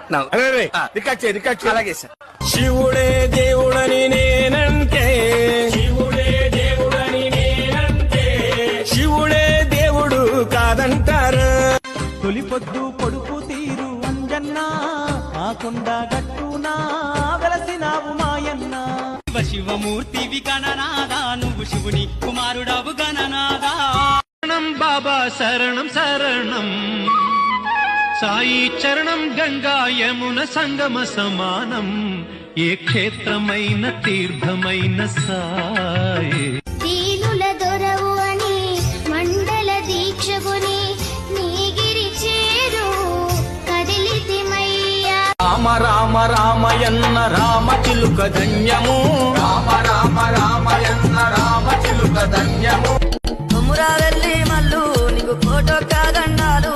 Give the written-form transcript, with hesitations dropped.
రత్నం. Record అలాగే sir. శివుడే దేవుడని నేనంటే, శివుడే దేవుడని నేనంటే, శివుడే దేవుడు కాదంటారు. తొలి పొద్దు పొడుపు తీరు అంజన్నా, ఆ కొండ గట్టునా వెలసినావు మాయన్న. శివమూర్తివి గణనాదా, నువ్వు శివుని కుమారుడవు గణనాదా. శరణం బాబా శరణం శరణం, సాయి చరణం గంగా యమున సంగమ సమానం, ఏ క్షేత్రమైన తీర్థమైన సాయి. దీనుల దొరవు అని మండల దీక్షకుని నీగిరి చేరు కదిలితిమయ్యా. రామ రామ రామయన్న రామ చిలుక ధన్యము, రామ రామ రామయన్న రామ చిలుక ధన్యము. కొమురా వెళ్ళి మల్లు నీకు ఫోటో కాగండాలు